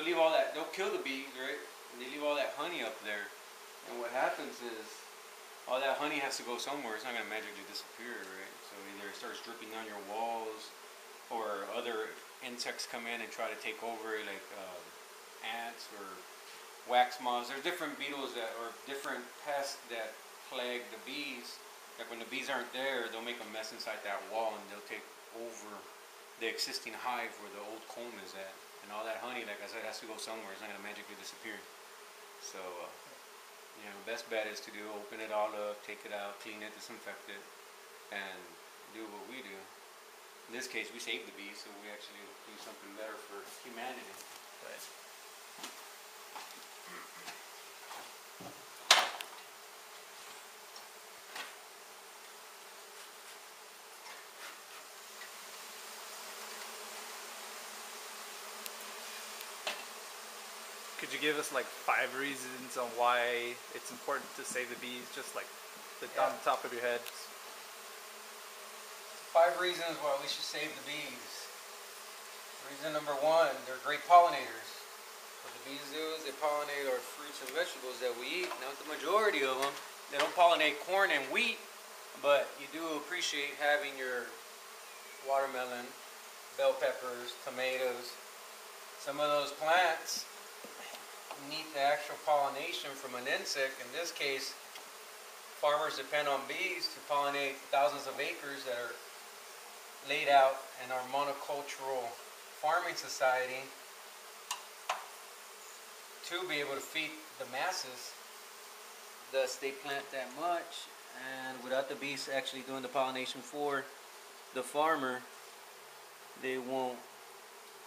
leave all that, they'll kill the bees, right? And they leave all that honey up there. And what happens is, all that honey has to go somewhere. It's not going to magically disappear, right? So either it starts dripping on your walls, or other insects come in and try to take over, like ants or wax moths. There's different beetles that, or different pests that plague the bees. Like when the bees aren't there, they'll make a mess inside that wall and they'll take over the existing hive where the old comb is at. And all that honey, like I said, has to go somewhere. It's not going to magically disappear. So, you know, best bet is to do, open it all up, take it out, clean it, disinfect it, and do what we do. In this case, we save the bees, so we actually do something better for humanity. Right. Could you give us like 5 reasons on why it's important to save the bees, just like on the top of your head? 5 reasons why we should save the bees. Reason number 1, they're great pollinators. What the bees do is they pollinate our fruits and vegetables that we eat. Not the majority of them. They don't pollinate corn and wheat, but you do appreciate having your watermelon, bell peppers, tomatoes. Some of those plants need the actual pollination from an insect. In this case, farmers depend on bees to pollinate thousands of acres that are laid out in our monocultural farming society to be able to feed the masses. Thus, they plant that much, and without the bees actually doing the pollination for the farmer, they won't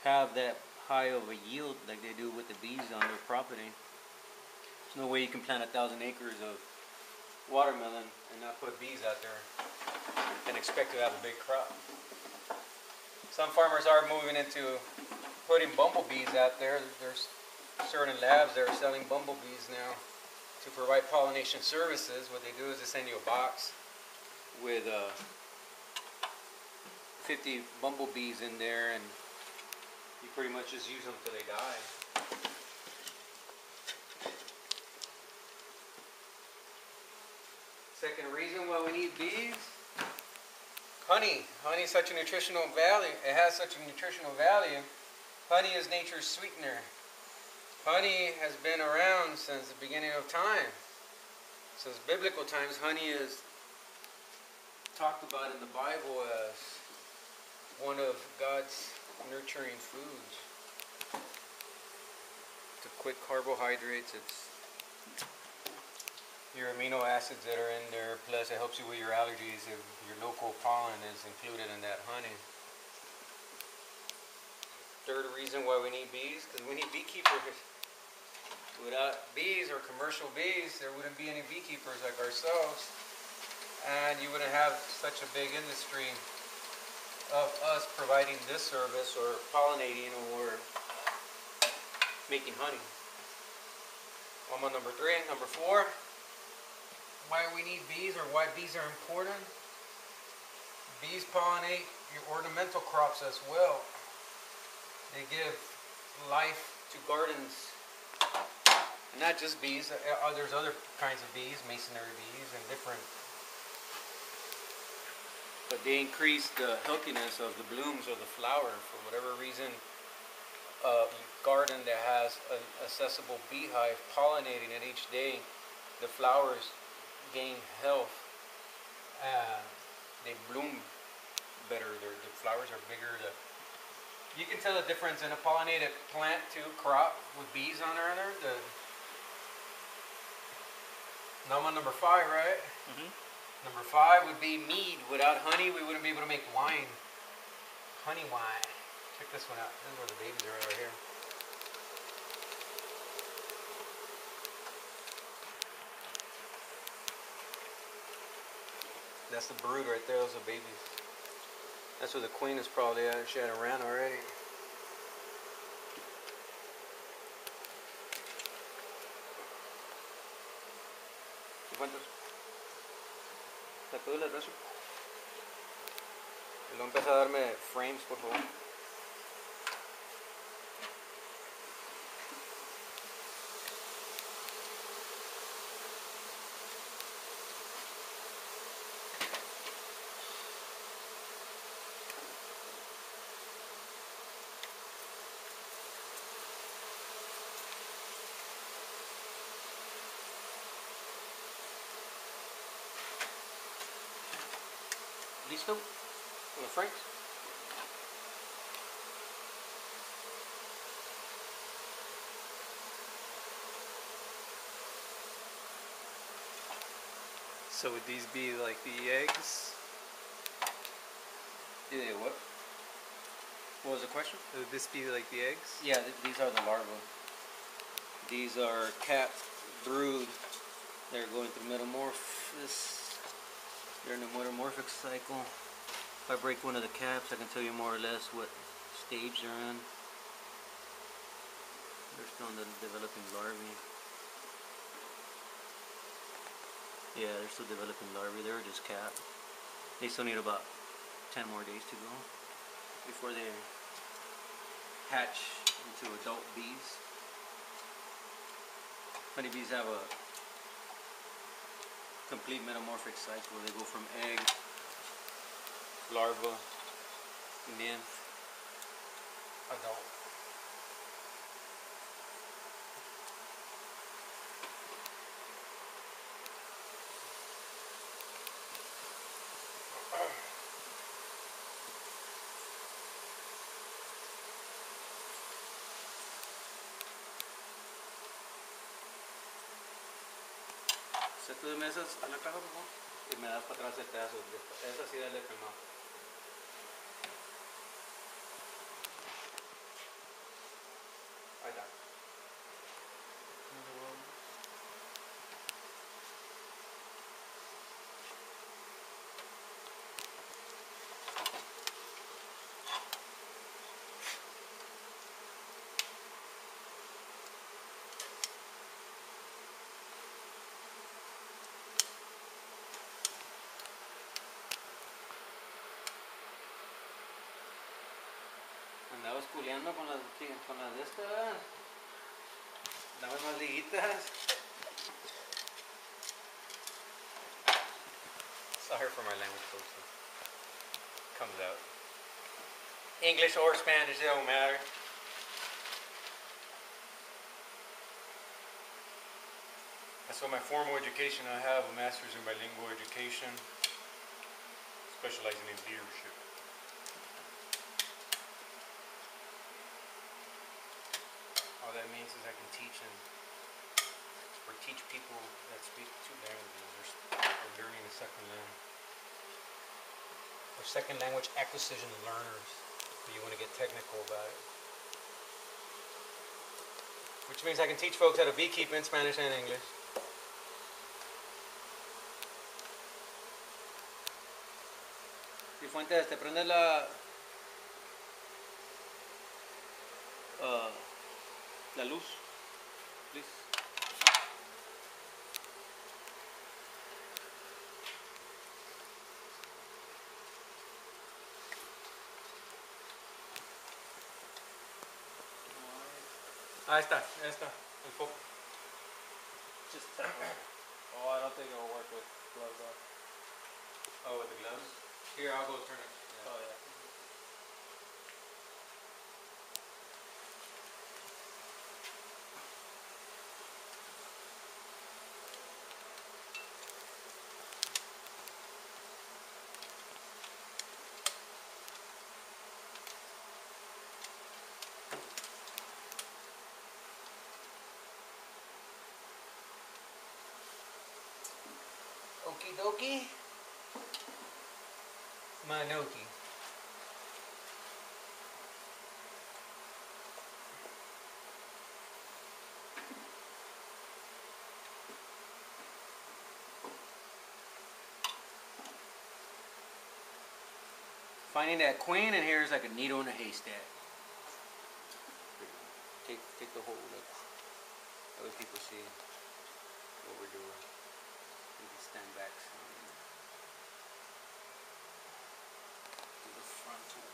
have that high of a yield like they do with the bees on their property. There's no way you can plant 1,000 acres of watermelon and not put bees out there and expect to have a big crop. Some farmers are moving into putting bumblebees out there. There's certain labs that are selling bumblebees now to provide pollination services. What they do is they send you a box with 50 bumblebees in there, and you pretty much just use them till they die. Second reason why we need bees: honey. Honey is such a nutritional value. It has such a nutritional value. Honey is nature's sweetener. Honey has been around since the beginning of time. Since biblical times, honey is talked about in the Bible as one of God's nurturing foods. It's a quick carbohydrates. It's your amino acids that are in there. Plus, it helps you with your allergies if your local pollen is included in that honey. Third reason why we need bees, because we need beekeepers. Without bees or commercial bees, there wouldn't be any beekeepers like ourselves, and you wouldn't have such a big industry of us providing this service or pollinating or making honey. Number 3. Number 4, why we need bees or why bees are important. Bees pollinate your ornamental crops as well. They give life to gardens. And not just bees, there's other kinds of bees, masonry bees and different. But they increase the healthiness of the blooms or the flower. For whatever reason, a garden that has an accessible beehive pollinating it each day, the flowers gain health and they bloom better. The flowers are bigger. You can tell the difference in a pollinated plant to crop with bees on there. Number 5, right? Mm-hmm. Number 5 would be mead. Without honey, we wouldn't be able to make wine. Honey wine. Check this one out. This is where the babies are right here. That's the brood right there. Those are babies. That's where the queen is probably at. She had a ran already. ¿Cuántos? ¿La pedula el brazo? Y luego empieza a darme frames, por favor. Listo? On the franks? So would these be like the eggs? Yeah, what? What was the question? Would this be like the eggs? Yeah, these are the larvae. These are capped brood. They're going through metamorphosis. They're in a metamorphic cycle. If I break one of the caps, I can tell you more or less what stage they're in. They're still in the developing larvae. Yeah, they're still developing larvae. They were just capped. They still need about 10 more days to go before they hatch into adult bees. Honeybees have a complete metamorphic cycle. They go from egg, larva, nymph, adult. Tú me esas a la caja, por favor, y me das para atrás el pedazo de esta. Esa sí dale quemado. Ahí está. Andabas culeando con las de estas. Andabas más liguitas. Sorry for my language, folks. It comes out. English or Spanish, it don't matter. So my formal education, I have a master's in bilingual education, specializing in leadership. All that means is I can teach or teach people that speak two languages or learning a second language. Or second language acquisition learners, if you want to get technical about it. Which means I can teach folks how to beekeep in Spanish and English. Y Fuentes, te prende la luz, please. Ahí está, el foco. Just oh, I don't think it'll work with gloves on. Oh, with the gloves? Here, I'll go turn it. Oh yeah. Okie dokie. Manoki. Finding that queen, and here's like a needle in a haystack. Take the whole look. That way people see what we're doing. You can stand back some. To the frontal.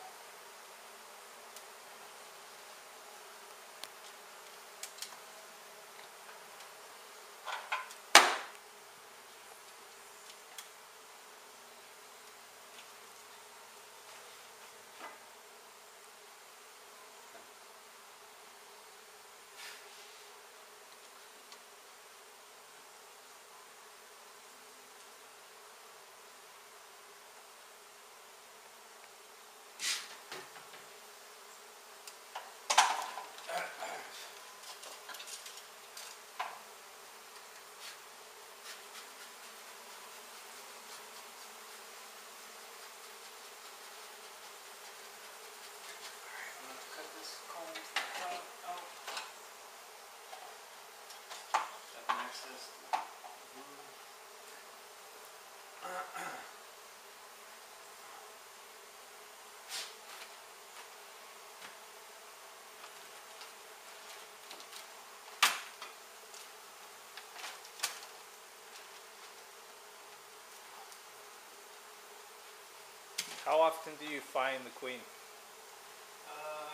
How often do you find the queen?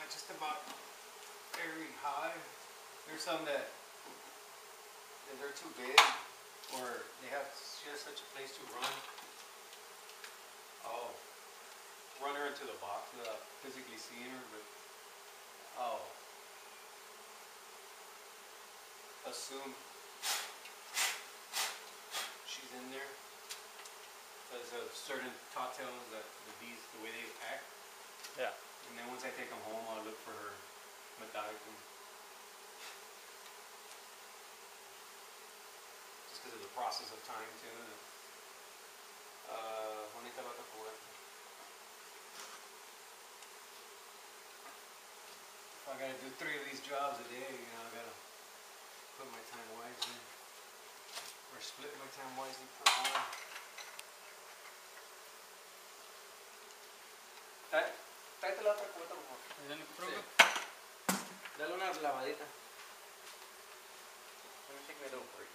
Just about every hive. There's some that they're too big, or she has such a place to run. I'll run her into the box without physically seeing her, but I'll assume she's in there because of certain tautels that the bees, the way they act. Yeah. And then once I take them home, I'll look for her methodically. Just because of the process of time too. If I gotta do 3 of these jobs a day, you know, I gotta put my time wisely. Or split my time wisely per hour. Tráete la otra cubeta mejor. Sí. Dale una lavadita. Let me take my little break.